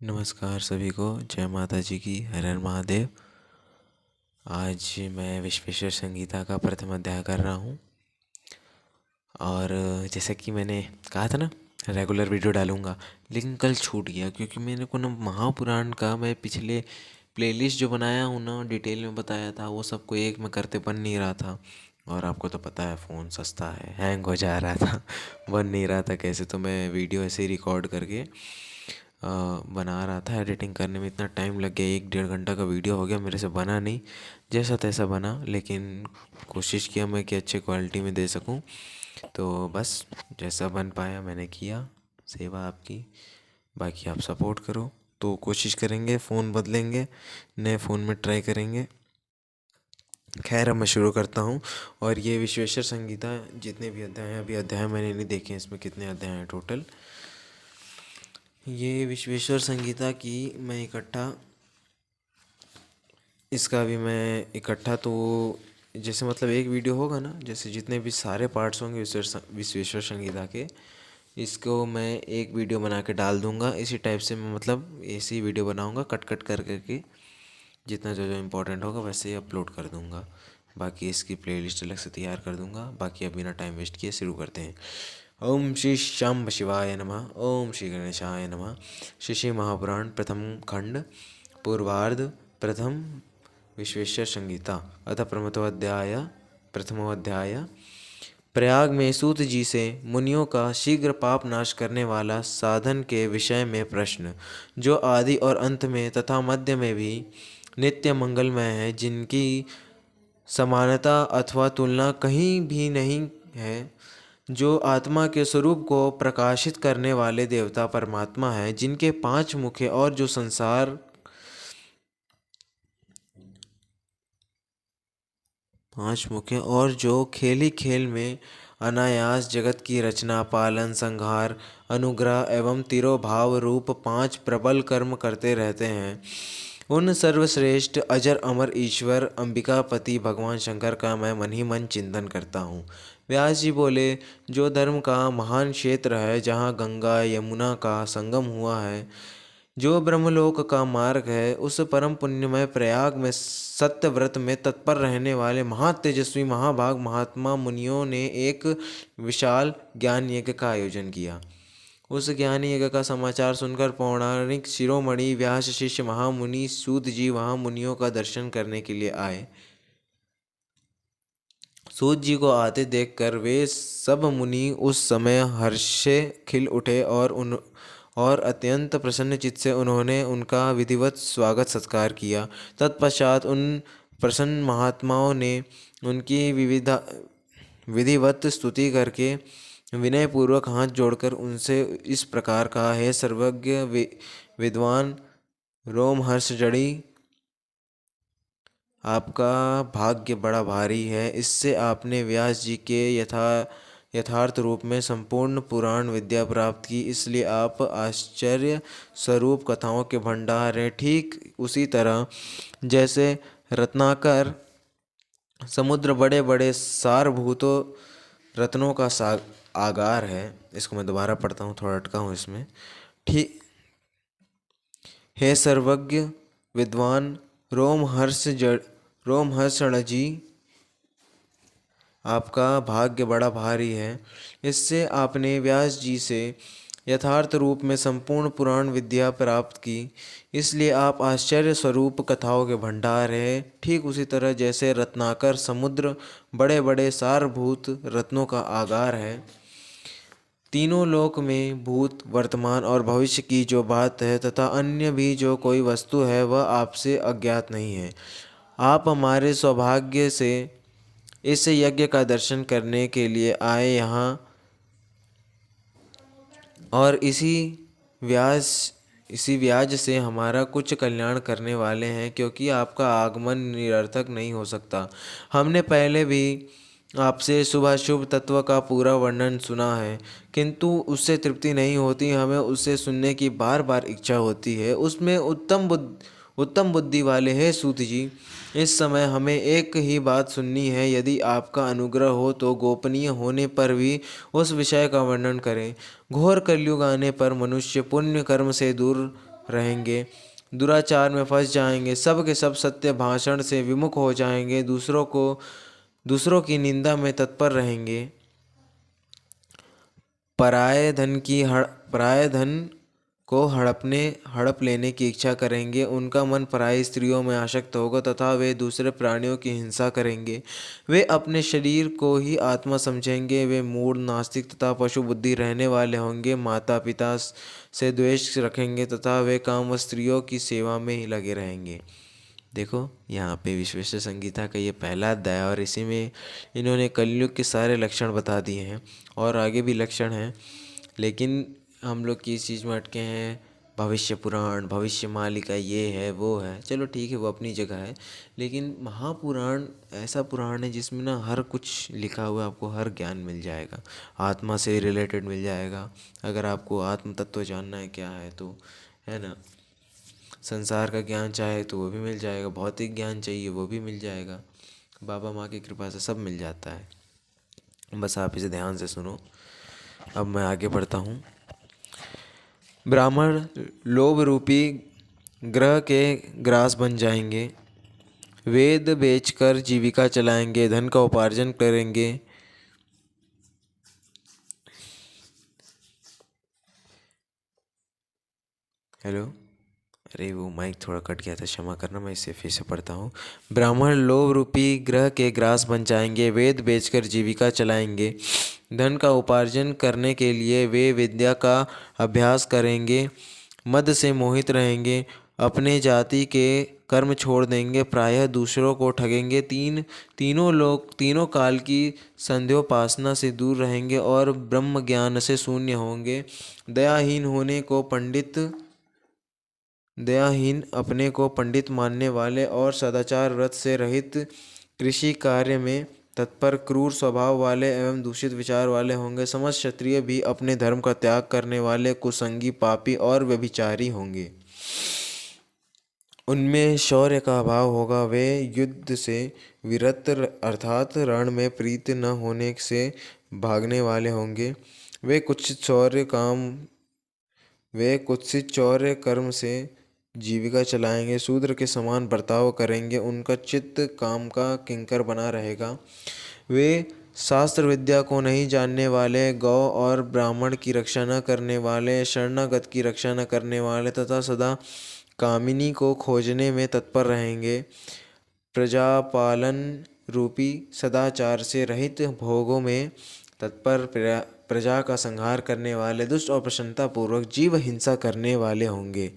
नमस्कार सभी को। जय माता जी की। हर हर महादेव। आज मैं विश्वेश्वर संगीता का प्रथम अध्याय कर रहा हूँ और जैसा कि मैंने कहा था ना, रेगुलर वीडियो डालूँगा, लेकिन कल छूट गया क्योंकि मेरे को ना महापुराण का मैं पिछले प्लेलिस्ट जो बनाया हूँ ना, डिटेल में बताया था, वो सबको एक में करते बन नहीं रहा था। और आपको तो पता है फ़ोन सस्ता है, हैंग हो जा रहा था बन नहीं रहा था कैसे, तो मैं वीडियो ऐसे ही रिकॉर्ड करके बना रहा था। एडिटिंग करने में इतना टाइम लग गया, 1-1.5 घंटा का वीडियो हो गया, मेरे से बना नहीं जैसा तैसा बना, लेकिन कोशिश किया मैं कि अच्छे क्वालिटी में दे सकूं। तो बस जैसा बन पाया मैंने किया, सेवा आपकी। बाकी आप सपोर्ट करो तो कोशिश करेंगे, फ़ोन बदलेंगे, नए फ़ोन में ट्राई करेंगे। खैर अब मैं शुरू करता हूँ। और ये विश्वेश्वर संगीता जितने भी अध्याय हैं, अभी अध्याय मैंने नहीं देखे, इसमें कितने अध्याय हैं टोटल। ये विश्वेश्वर संगीता की मैं इकट्ठा, इसका भी मैं इकट्ठा तो जैसे मतलब एक वीडियो होगा ना, जैसे जितने भी सारे पार्ट्स होंगे विश्वेश्वर संगीता के, इसको मैं एक वीडियो बना के डाल दूंगा। इसी टाइप से मैं मतलब ऐसी वीडियो बनाऊंगा, कट कट कर करके जितना जो जो इम्पोर्टेंट होगा वैसे ही अपलोड कर दूंगा। बाकी इसकी प्लेलिस्ट अलग से तैयार कर दूंगा। बाकी अब बिना टाइम वेस्ट किए शुरू करते हैं। ओम श्री शाम्ब शिवाय नमः। ओम श्री गणेशाय नमः। श्री महापुराण प्रथम खंड पूर्वार्ध प्रथम विश्वेश्वर संगीता अथ प्रथमोध्याय। प्रयाग में सूत जी से मुनियों का शीघ्र पाप नाश करने वाला साधन के विषय में प्रश्न, जो आदि और अंत में तथा मध्य में भी नित्य मंगलमय है, जिनकी समानता अथवा तुलना कहीं भी नहीं है, जो आत्मा के स्वरूप को प्रकाशित करने वाले देवता परमात्मा है, जिनके 5 मुख और जो संसार 5 मुख और जो खेली खेल में अनायास जगत की रचना, पालन, संहार, अनुग्रह एवं तिरोभाव रूप 5 प्रबल कर्म करते रहते हैं, उन सर्वश्रेष्ठ अजर अमर ईश्वर अंबिकापति भगवान शंकर का मैं मन ही मन चिंतन करता हूँ। व्यास जी बोले, जो धर्म का महान क्षेत्र है, जहाँ गंगा यमुना का संगम हुआ है, जो ब्रह्मलोक का मार्ग है, उस परम पुण्यमय प्रयाग में सत्य व्रत में तत्पर रहने वाले महातेजस्वी महाभाग महात्मा मुनियों ने एक विशाल ज्ञान यज्ञ का आयोजन किया। उस ज्ञान यज्ञ का समाचार सुनकर पौराणिक शिरोमणि व्यास शिष्य महामुनि सूत जी वहां मुनियों का दर्शन करने के लिए आए। सूत जी को आते देखकर वे सब मुनि उस समय हर्ष से खिल उठे और अत्यंत प्रसन्न चित्त से उन्होंने उनका विधिवत स्वागत सत्कार किया। तत्पश्चात उन प्रसन्न महात्माओं ने उनकी विधिवत स्तुति करके विनय पूर्वक हाथ जोड़कर उनसे इस प्रकार कहा, हे सर्वज्ञ विद्वान रोमहर्ष जड़ी, आपका भाग्य बड़ा भारी है। इससे आपने व्यास जी के यथार्थ रूप में संपूर्ण पुराण विद्या प्राप्त की, इसलिए आप आश्चर्य स्वरूप कथाओं के भंडार हैं। ठीक उसी तरह जैसे रत्नाकर समुद्र बड़े बड़े सारभूतों रत्नों का आगार है। इसको मैं दोबारा पढ़ता हूँ, थोड़ा अटका हूँ इसमें। ठीक, हे सर्वज्ञ विद्वान रोमहर्षण जी, आपका भाग्य बड़ा भारी है। इससे आपने व्यास जी से यथार्थ रूप में संपूर्ण पुराण विद्या प्राप्त की, इसलिए आप आश्चर्य स्वरूप कथाओं के भंडार हैं। ठीक उसी तरह जैसे रत्नाकर समुद्र बड़े बड़े सारभूत रत्नों का आगार है। तीनों लोक में भूत, वर्तमान और भविष्य की जो बात है तथा अन्य भी जो कोई वस्तु है, वह आपसे अज्ञात नहीं है। आप हमारे सौभाग्य से इस यज्ञ का दर्शन करने के लिए आए यहाँ, और इसी व्याज से हमारा कुछ कल्याण करने वाले हैं, क्योंकि आपका आगमन निरर्थक नहीं हो सकता। हमने पहले भी आपसे शुभाशुभ तत्व का पूरा वर्णन सुना है, किंतु उससे तृप्ति नहीं होती। हमें उससे सुनने की बार बार इच्छा होती है। उसमें उत्तम बुद्धि वाले हैं सूत जी, इस समय हमें एक ही बात सुननी है। यदि आपका अनुग्रह हो तो गोपनीय होने पर भी उस विषय का वर्णन करें। घोर कलयुग आने पर मनुष्य पुण्य कर्म से दूर रहेंगे, दुराचार में फंस जाएंगे, सब के सब सत्य भाषण से विमुख हो जाएंगे, दूसरों की निंदा में तत्पर रहेंगे, पराये धन को हड़प लेने की इच्छा करेंगे, उनका मन पराई स्त्रियों में आसक्त होगा तथा वे दूसरे प्राणियों की हिंसा करेंगे। वे अपने शरीर को ही आत्मा समझेंगे, वे मूढ़, नास्तिक तथा पशु बुद्धि रहने वाले होंगे, माता पिता से द्वेष रखेंगे तथा वे काम व स्त्रियों की सेवा में ही लगे रहेंगे। देखो यहाँ पे विश्वेश्वर संगीता का ये पहला अध्याय और इसी में इन्होंने कलयुग के सारे लक्षण बता दिए हैं और आगे भी लक्षण हैं, लेकिन हम लोग किस चीज़ में अटके हैं, भविष्य पुराण, भविष्य मालिका, ये है वो है, चलो ठीक है वो अपनी जगह है, लेकिन महापुराण ऐसा पुराण है जिसमें ना हर कुछ लिखा हुआ है, आपको हर ज्ञान मिल जाएगा, आत्मा से रिलेटेड मिल जाएगा। अगर आपको आत्म तत्व जानना है क्या है तो, है ना, संसार का ज्ञान चाहे तो वो भी मिल जाएगा, भौतिक ज्ञान चाहिए वो भी मिल जाएगा, बाबा माँ की कृपा से सब मिल जाता है। बस आप इसे ध्यान से सुनो। अब मैं आगे बढ़ता हूँ। ब्राह्मण लोभ रूपी ग्रह के ग्रास बन जाएंगे, वेद बेचकर जीविका चलाएंगे, धन का उपार्जन करेंगे। हेलो, अरे वो माइक थोड़ा कट गया था, क्षमा करना, मैं इसे फिर से पढ़ता हूँ। ब्राह्मण लोभ रूपी ग्रह के ग्रास बन जाएंगे, वेद बेचकर जीविका चलाएंगे, धन का उपार्जन करने के लिए वे विद्या का अभ्यास करेंगे, मद से मोहित रहेंगे, अपने जाति के कर्म छोड़ देंगे, प्रायः दूसरों को ठगेंगे, तीनों काल की संध्योपासना से दूर रहेंगे और ब्रह्म ज्ञान से शून्य होंगे, दयाहीन अपने को पंडित मानने वाले और सदाचार व्रत से रहित, कृषि कार्य में तत्पर, क्रूर स्वभाव वाले एवं दूषित विचार वाले होंगे। समस्त क्षत्रिय भी अपने धर्म का त्याग करने वाले, कुसंगी, पापी और व्यभिचारी होंगे। उनमें शौर्य का अभाव होगा, वे युद्ध से विरत अर्थात रण में प्रीत न होने से भागने वाले होंगे। वे कुत्सित चौर्य कर्म से जीविका चलाएंगे, शूद्र के समान बर्ताव करेंगे, उनका चित्त काम का किंकर बना रहेगा। वे शास्त्र विद्या को नहीं जानने वाले, गौ और ब्राह्मण की रक्षा न करने वाले, शरणागत की रक्षा न करने वाले तथा सदा कामिनी को खोजने में तत्पर रहेंगे, प्रजापालन रूपी सदाचार से रहित, भोगों में तत्पर, प्रजा का संहार करने वाले, दुष्ट और प्रसन्नता पूर्वक जीव हिंसा करने वाले होंगे।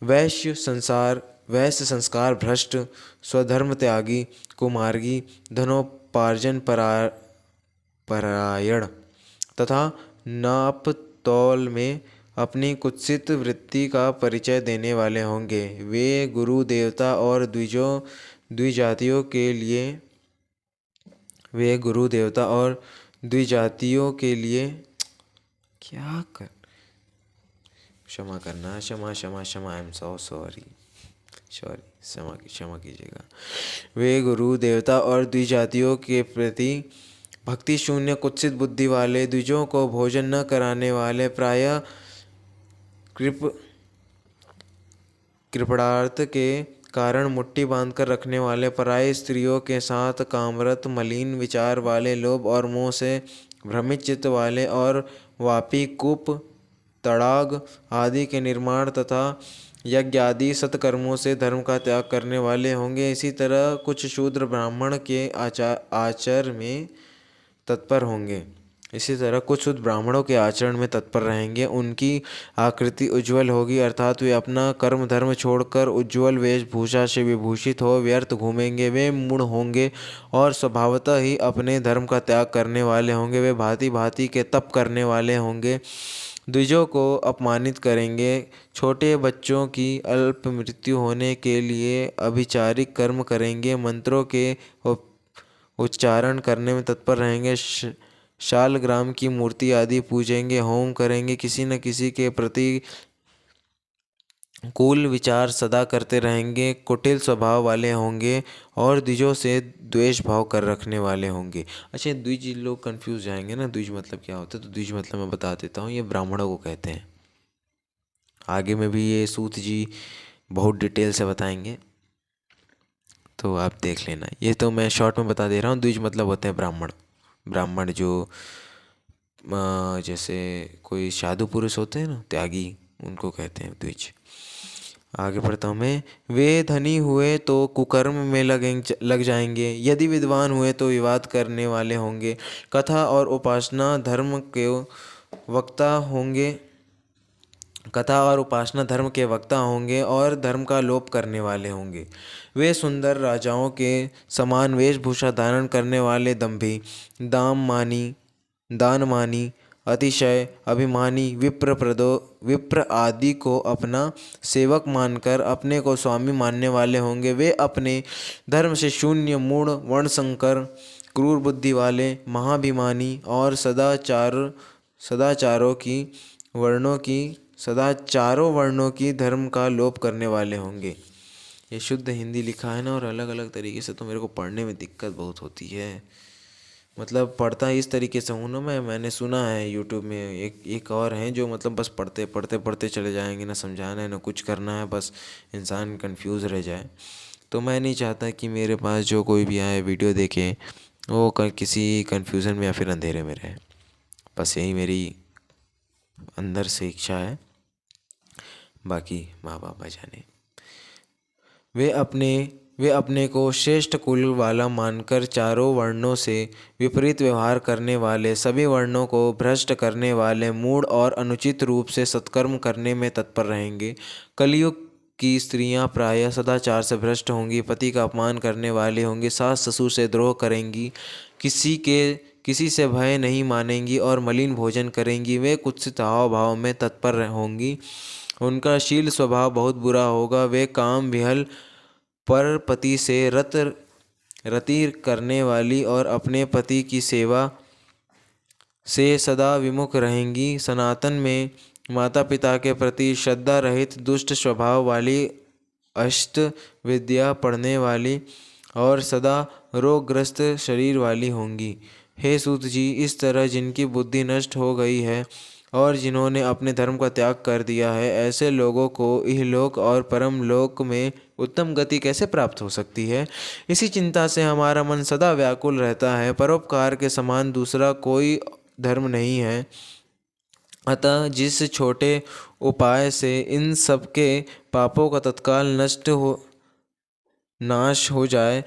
वैश्य संस्कार भ्रष्ट, स्वधर्म त्यागी, कुमार्गी, धनोपार्जन परायण तथा नाप तौल में अपनी कुत्सित वृत्ति का परिचय देने वाले होंगे। वे गुरु देवता और द्विजातियों के लिए क्या कर क्षमा करना, क्षमा, आई एम सो सॉरी, क्षमा कीजिएगा। वे गुरु देवता और द्विजातियों के प्रति भक्ति शून्य, कुत्सित बुद्धि वाले, द्विजों को भोजन न कराने वाले, प्रायः कृपणार्थ के कारण मुट्ठी बांधकर रखने वाले, पराई स्त्रियों के साथ कामरत, मलिन विचार वाले, लोभ और मोह से भ्रमित चित्त वाले और वापी, कूप, तड़ाग आदि के निर्माण तथा यज्ञ आदि सत्कर्मों से धर्म का त्याग करने वाले होंगे। इसी तरह कुछ शूद्र ब्राह्मण के ब्राह्मणों के आचरण में तत्पर रहेंगे। उनकी आकृति उज्ज्वल होगी, अर्थात वे अपना कर्म धर्म छोड़कर उज्ज्वल वेशभूषा से विभूषित हो व्यर्थ घूमेंगे। वे मूढ़ होंगे और स्वभावतः ही अपने धर्म का त्याग करने वाले होंगे। वे भांति भांति के तप करने वाले होंगे, द्विजों को अपमानित करेंगे, छोटे बच्चों की अल्प मृत्यु होने के लिए अभिचारिक कर्म करेंगे, मंत्रों के उच्चारण करने में तत्पर रहेंगे, शालग्राम की मूर्ति आदि पूजेंगे, होम करेंगे, किसी न किसी के प्रति कुल विचार सदा करते रहेंगे, कुटिल स्वभाव वाले होंगे और द्विजों से द्वेष भाव कर रखने वाले होंगे। अच्छा, द्विज लोग कंफ्यूज जाएंगे ना, द्विज मतलब क्या होता है, तो द्विज मतलब मैं बता देता हूँ, ये ब्राह्मणों को कहते हैं। आगे में भी ये सूत जी बहुत डिटेल से बताएंगे, तो आप देख लेना। ये तो मैं शॉर्ट में बता दे रहा हूँ। द्विज मतलब होते हैं ब्राह्मण। ब्राह्मण जो जैसे कोई साधु पुरुष होते हैं ना, त्यागी, उनको कहते हैं द्विज। आगे बढ़ता हूँ मैं। वे धनी हुए तो कुकर्म में लग जाएंगे, यदि विद्वान हुए तो विवाद करने वाले होंगे, कथा और उपासना धर्म के वक्ता होंगे, कथा और उपासना धर्म के वक्ता होंगे और धर्म का लोप करने वाले होंगे। वे सुंदर राजाओं के समान वेशभूषा धारण करने वाले दंभी, दानमानी, अतिशय अभिमानी, विप्र आदि को अपना सेवक मानकर अपने को स्वामी मानने वाले होंगे। वे अपने धर्म से शून्य, मूढ़, वर्णसंकर, क्रूर बुद्धि वाले, महाभिमानी और सदाचारों वर्णों की धर्म का लोप करने वाले होंगे। ये शुद्ध हिंदी लिखा है ना, और अलग अलग तरीके से तो मेरे को पढ़ने में दिक्कत बहुत होती है। मतलब पढ़ता इस तरीके से हूँ ना, मैंने सुना है यूट्यूब में एक और हैं जो मतलब बस पढ़ते पढ़ते पढ़ते चले जाएंगे, ना समझाना है ना कुछ करना है, बस इंसान कंफ्यूज रह जाए। तो मैं नहीं चाहता कि मेरे पास जो कोई भी आए वीडियो देखे वो किसी कन्फ्यूज़न में या फिर अंधेरे में रहे। बस यही मेरी अंदर से इच्छा है, बाकी माँ बाप जाने। वे अपने को श्रेष्ठ कुल वाला मानकर चारों वर्णों से विपरीत व्यवहार करने वाले, सभी वर्णों को भ्रष्ट करने वाले, मूढ़ और अनुचित रूप से सत्कर्म करने में तत्पर रहेंगे। कलयुग की स्त्रियां प्रायः सदाचार से भ्रष्ट होंगी, पति का अपमान करने वाले होंगी, सास ससुर से द्रोह करेंगी, किसी से भय नहीं मानेंगी और मलिन भोजन करेंगी। वे कुत्सित हाव भाव में तत्पर होंगी, उनका शील स्वभाव बहुत बुरा होगा। वे काम विहल पर पति से रति करने वाली और अपने पति की सेवा से सदा विमुख रहेंगी। सनातन में माता पिता के प्रति श्रद्धा रहित, दुष्ट स्वभाव वाली, अष्ट विद्या पढ़ने वाली और सदा रोगग्रस्त शरीर वाली होंगी। हे सूत जी, इस तरह जिनकी बुद्धि नष्ट हो गई है और जिन्होंने अपने धर्म का त्याग कर दिया है, ऐसे लोगों को इहलोक और परम लोक में उत्तम गति कैसे प्राप्त हो सकती है? इसी चिंता से हमारा मन सदा व्याकुल रहता है। परोपकार के समान दूसरा कोई धर्म नहीं है। अतः जिस छोटे उपाय से इन सब के पापों का तत्काल नाश हो जाए,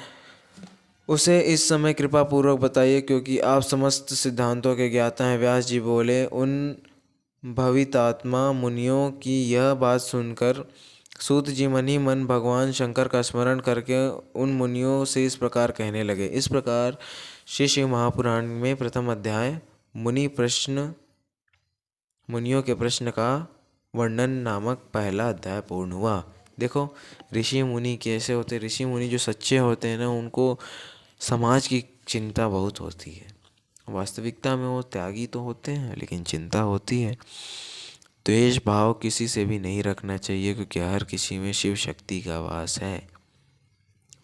उसे इस समय कृपा पूर्वक बताइए, क्योंकि आप समस्त सिद्धांतों के ज्ञाता हैं। व्यास जी बोले। उन भवितात्मा मुनियों की यह बात सुनकर सूत जी मन ही मन भगवान शंकर का स्मरण करके उन मुनियों से इस प्रकार कहने लगे। इस प्रकार श्री शिव महापुराण में प्रथम अध्याय मुनियों के प्रश्न का वर्णन नामक पहला अध्याय पूर्ण हुआ। देखो ऋषि मुनि कैसे होते, ऋषि मुनि जो सच्चे होते हैं ना, उनको समाज की चिंता बहुत होती है। वास्तविकता में वो त्यागी तो होते हैं, लेकिन चिंता होती है। द्वेष भाव किसी से भी नहीं रखना चाहिए, क्योंकि हर किसी में शिव शक्ति का वास है,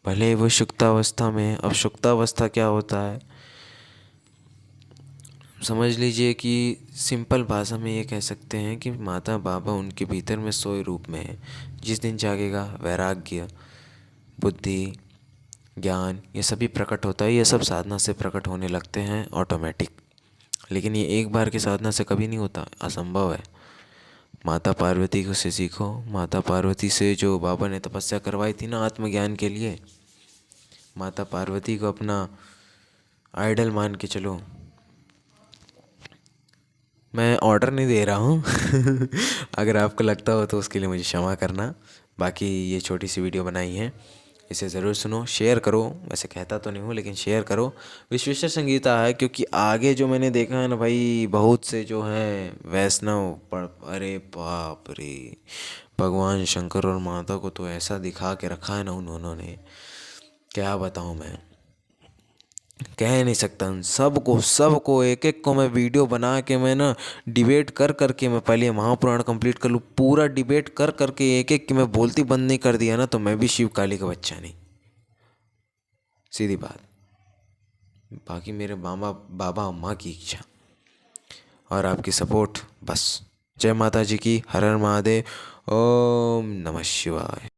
भले वो सुप्तावस्था में। अब सुप्तावस्था क्या होता है समझ लीजिए कि सिंपल भाषा में ये कह सकते हैं कि माता बाबा उनके भीतर में सोए रूप में है। जिस दिन जागेगा वैराग्य, बुद्धि, ज्ञान, ये सभी प्रकट होता है। ये सब साधना से प्रकट होने लगते हैं ऑटोमेटिक, लेकिन ये एक बार की साधना से कभी नहीं होता, असंभव है। माता पार्वती को से सीखो। माता पार्वती से जो बाबा ने तपस्या करवाई थी ना आत्मज्ञान के लिए, माता पार्वती को अपना आइडल मान के चलो। मैं ऑर्डर नहीं दे रहा हूँ अगर आपको लगता हो तो उसके लिए मुझे क्षमा करना। बाकी ये छोटी सी वीडियो बनाई है, इसे ज़रूर सुनो, शेयर करो। वैसे कहता तो नहीं हूँ, लेकिन शेयर करो। विश्वेश्वर संगीता है, क्योंकि आगे जो मैंने देखा है ना भाई, बहुत से जो हैं वैष्णव अरे बाप रे, भगवान शंकर और माता को तो ऐसा दिखा के रखा है ना उन्होंने, क्या बताऊँ मैं, कह नहीं सकता। उन सबको एक एक को मैं वीडियो बना के मैं ना डिबेट कर करके मैं पहले महापुराण कंप्लीट कर लूँ। पूरा डिबेट कर करके एक एक की मैं बोलती बंद नहीं कर दिया ना, तो मैं भी शिव काली का बच्चा नहीं, सीधी बात। बाकी मेरे बाबा अम्मा की इच्छा और आपकी सपोर्ट, बस। जय माता जी की। हर हर महादेव। ओम नमः शिवाय।